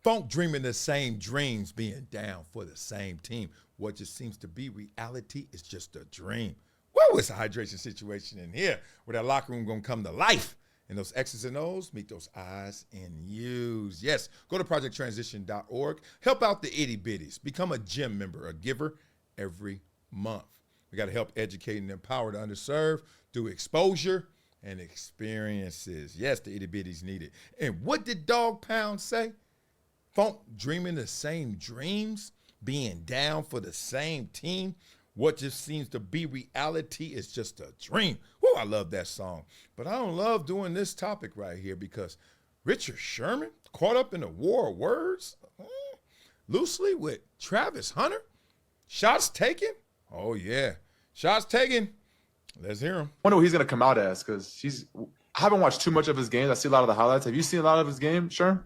Funk dreaming the same dreams, being down for the same team. What just seems to be reality is just a dream. Whoa, it's a hydration situation in here where that locker room gonna come to life. And those X's and O's meet those I's and U's. Yes, go to projecttransition.org. Help out the itty bitties. Become a gym member, a giver every month. We got to help educate and empower the underserved through exposure and experiences. Yes, the itty bitties need it. And what did Dog Pound say? Funk dreaming the same dreams, being down for the same team. What just seems to be reality is just a dream. Woo, I love that song. But I don't love doing this topic right here because Richard Sherman caught up in a war of words loosely with Travis Hunter. Shots taken? Oh, yeah. Shots taken. Let's hear him. I wonder what he's going to come out as because I haven't watched too much of his games. I see a lot of the highlights. Have you seen a lot of his game, Sherm?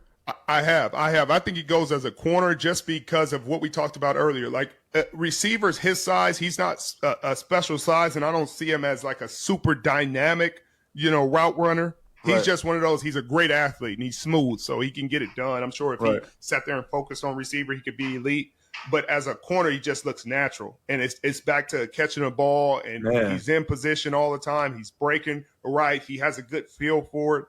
I have. I think he goes as a corner just because of what we talked about earlier. Like receivers his size, he's not a special size, and I don't see him as like a super dynamic, route runner. He's just one of those. He's a great athlete, and he's smooth, so he can get it done. I'm sure if he sat there and focused on receiver, he could be elite. But as a corner, he just looks natural. And it's back to catching a ball, and he's in position all the time. He's breaking right. He has a good feel for it.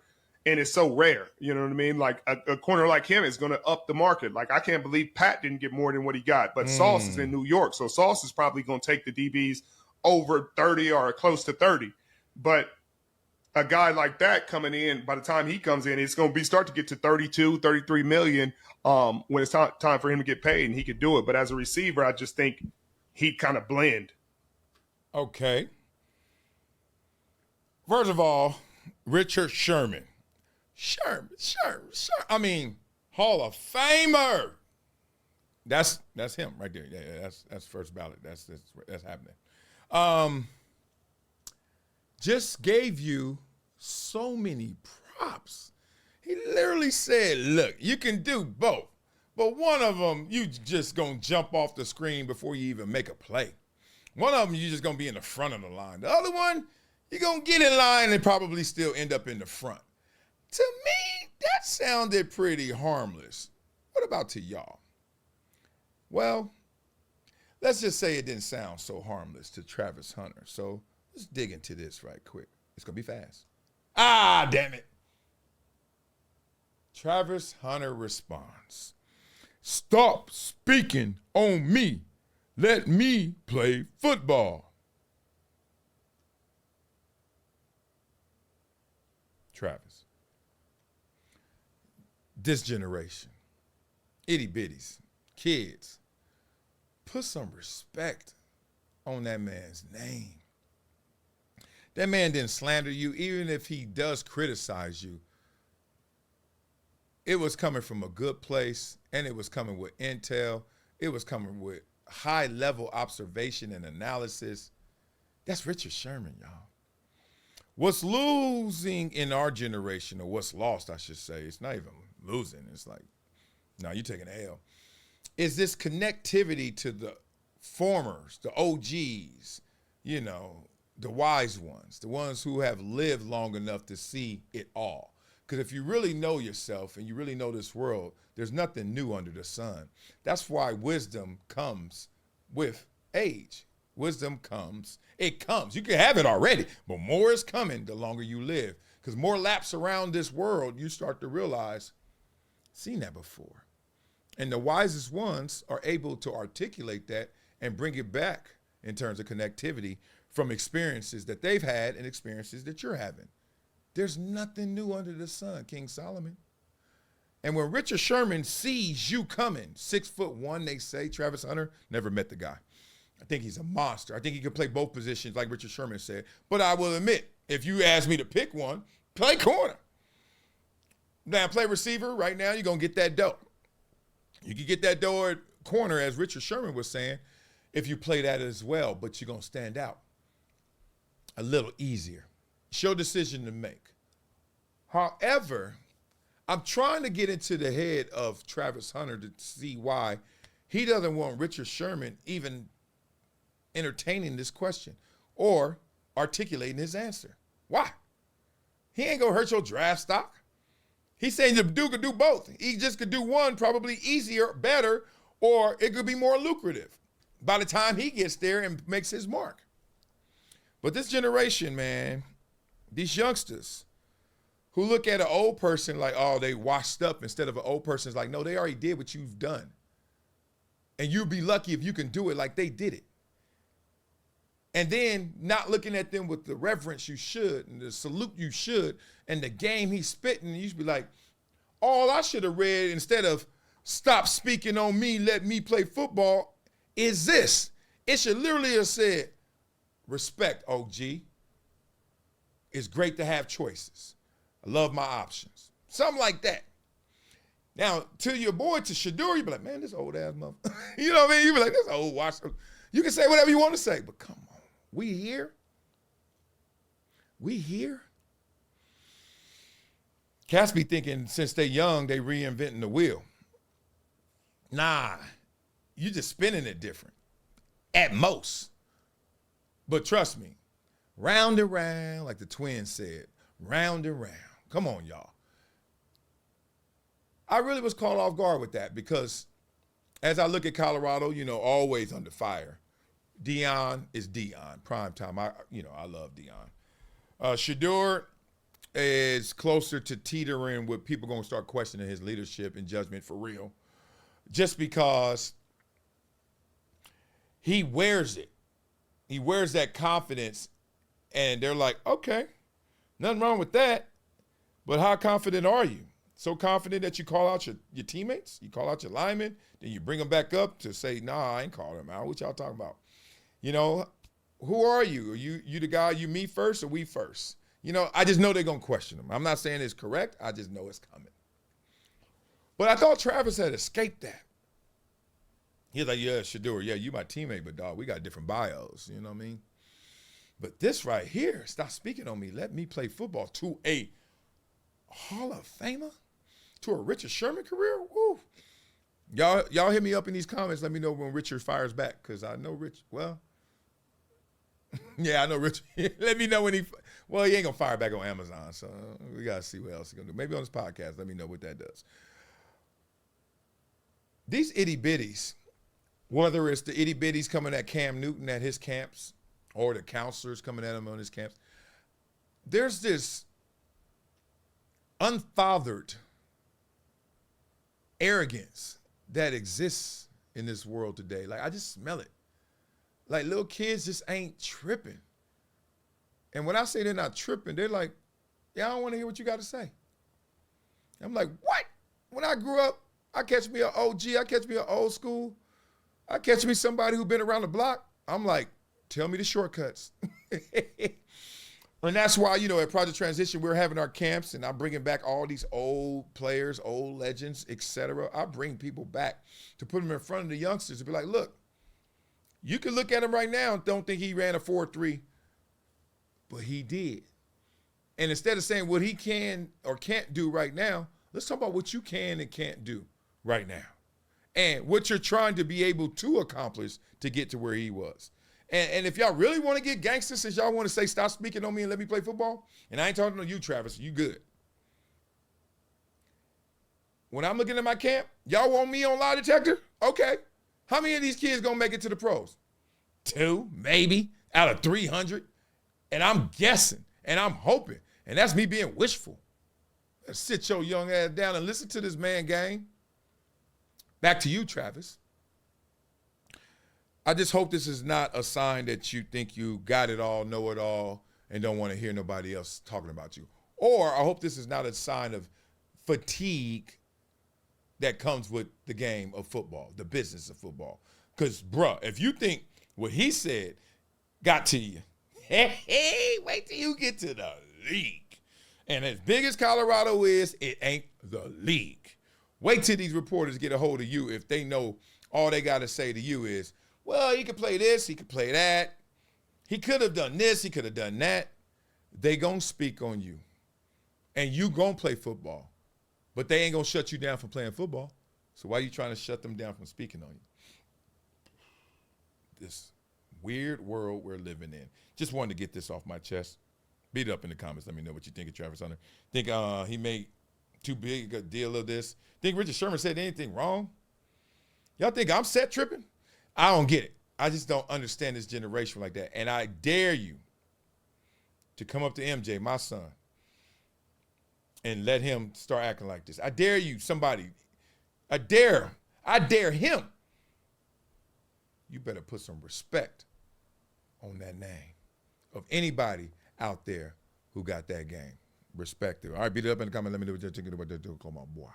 And it's so rare, you know what I mean? Like a corner like him is going to up the market. Like I can't believe Pat didn't get more than what he got. But Sauce is in New York, so Sauce is probably going to take the DBs over 30 or close to 30. But a guy like that coming in, by the time he comes in, it's going to start to get to 32, 33 million when it's time for him to get paid, and he could do it. But as a receiver, I just think he'd kind of blend. Okay. First of all, Richard Sherman. Sherman. I mean, Hall of Famer. That's him right there. Yeah, that's first ballot. That's happening. Just gave you so many props. He literally said, look, you can do both. But one of them, you just going to jump off the screen before you even make a play. One of them, you just going to be in the front of the line. The other one, you're going to get in line and probably still end up in the front. To me, that sounded pretty harmless. What about to y'all? Well, let's just say it didn't sound so harmless to Travis Hunter. So let's dig into this right quick. It's going to be fast. Ah, damn it. Travis Hunter responds, "Stop speaking on me. Let me play football." Travis. This generation, itty bitties, kids, put some respect on that man's name. That man didn't slander you, even if he does criticize you. It was coming from a good place, and it was coming with intel. It was coming with high-level observation and analysis. That's Richard Sherman, y'all. What's losing in our generation, or what's lost, I should say, it's not even losing. It's like, no, you're taking an L. Is this connectivity to the formers, the OGs, the wise ones, the ones who have lived long enough to see it all. Because if you really know yourself and you really know this world, there's nothing new under the sun. That's why wisdom comes with age. Wisdom comes. It comes. You can have it already, but more is coming the longer you live. Because more laps around this world, you start to realize, seen that before. And the wisest ones are able to articulate that and bring it back in terms of connectivity from experiences that they've had and experiences that you're having. There's nothing new under the sun, King Solomon. And when Richard Sherman sees you coming, 6'1", they say, Travis Hunter, never met the guy. I think he's a monster. I think he can play both positions like Richard Sherman said. But I will admit, if you ask me to pick one, play corner. Now, play receiver right now, you're going to get that dough. You can get that dough at corner, as Richard Sherman was saying, if you play that as well, but you're going to stand out a little easier. It's your decision to make. However, I'm trying to get into the head of Travis Hunter to see why he doesn't want Richard Sherman even entertaining this question or articulating his answer. Why? He ain't going to hurt your draft stock. He's saying the dude could do both. He just could do one probably easier, better, or it could be more lucrative by the time he gets there and makes his mark. But this generation, man, these youngsters who look at an old person like, oh, they washed up, instead of an old person's like, no, they already did what you've done. And you'll be lucky if you can do it like they did it. And then not looking at them with the reverence you should and the salute you should and the game he's spitting, you should be like, all I should have read instead of stop speaking on me, let me play football, is this. It should literally have said, respect, OG. It's great to have choices. I love my options. Something like that. Now, to your boy, to Shedeur, you be like, man, this old ass mother. You know what I mean? You be like, this old wash. You can say whatever you want to say, but come on. We here? We here? Cats be thinking since they young, they reinventing the wheel. Nah, you just spinning it different. At most. But trust me, round and round, like the twins said, round and round. Come on, y'all. I really was caught off guard with that because as I look at Colorado, you know, always under fire. Deion is Deion, prime time. I love Deion. Shedeur is closer to teetering with people going to start questioning his leadership and judgment for real, just because he wears it. He wears that confidence, and they're like, okay, nothing wrong with that, but how confident are you? So confident that you call out your teammates, you call out your linemen, then you bring them back up to say, nah, I ain't calling them out. What y'all talking about? You know, who are you? Are you the guy, you me first or we first? You know, I just know they're going to question him. I'm not saying it's correct. I just know it's coming. But I thought Travis had escaped that. He's like, yeah, Shedeur, yeah, you my teammate, but dog, we got different bios. You know what I mean? But this right here, stop speaking on me. Let me play football to a Hall of Famer, to a Richard Sherman career. Woo. Y'all hit me up in these comments. Let me know when Richard fires back, because I know Rich. Well, yeah, I know Richard. Let me know when he ain't going to fire back on Amazon, so we got to see what else he's going to do. Maybe on his podcast, let me know what that does. These itty-bitties, whether it's the itty-bitties coming at Cam Newton at his camps or the counselors coming at him on his camps, there's this unfathered arrogance that exists in this world today. Like, I just smell it. Like, little kids just ain't tripping. And when I say they're not tripping, they're like, yeah, I don't want to hear what you got to say. I'm like, what? When I grew up, I catch me an OG, I catch me an old school, I catch me somebody who been around the block. I'm like, tell me the shortcuts. And that's why, you know, at Project Transition, we're having our camps, and I'm bringing back all these old players, old legends, et cetera. I bring people back to put them in front of the youngsters to be like, look, you can look at him right now and don't think he ran a 4.3, but he did. And instead of saying what he can or can't do right now, let's talk about what you can and can't do right now and what you're trying to be able to accomplish to get to where he was. And if y'all really want to get gangster, since y'all want to say stop speaking on me and let me play football, and I ain't talking to you, Travis, you good. When I'm looking at my camp, y'all want me on lie detector? Okay. How many of these kids gonna make it to the pros? 2, maybe, out of 300. And I'm guessing, and I'm hoping, and that's me being wishful. Let's sit your young ass down and listen to this man, gang. Back to you, Travis. I just hope this is not a sign that you think you got it all, know it all, and don't want to hear nobody else talking about you. Or I hope this is not a sign of fatigue that comes with the game of football, the business of football. Because, bruh, if you think what he said got to you, hey, wait till you get to the league. And as big as Colorado is, it ain't the league. Wait till these reporters get a hold of you if they know all they got to say to you is, well, he could play this, he could play that. He could have done this, he could have done that. They gonna speak on you. And you gonna play football. But they ain't gonna shut you down from playing football. So why are you trying to shut them down from speaking on you? This weird world we're living in. Just wanted to get this off my chest. Beat it up in the comments. Let me know what you think of Travis Hunter. Think he made too big a deal of this. Think Richard Sherman said anything wrong? Y'all think I'm set tripping? I don't get it. I just don't understand this generation like that. And I dare you to come up to MJ, my son, and let him start acting like this. I dare you, somebody. I dare him. You better put some respect on that name of anybody out there who got that game. Respect it. All right, beat it up in the comment. Let me know what you're thinking about that. Come on, boy.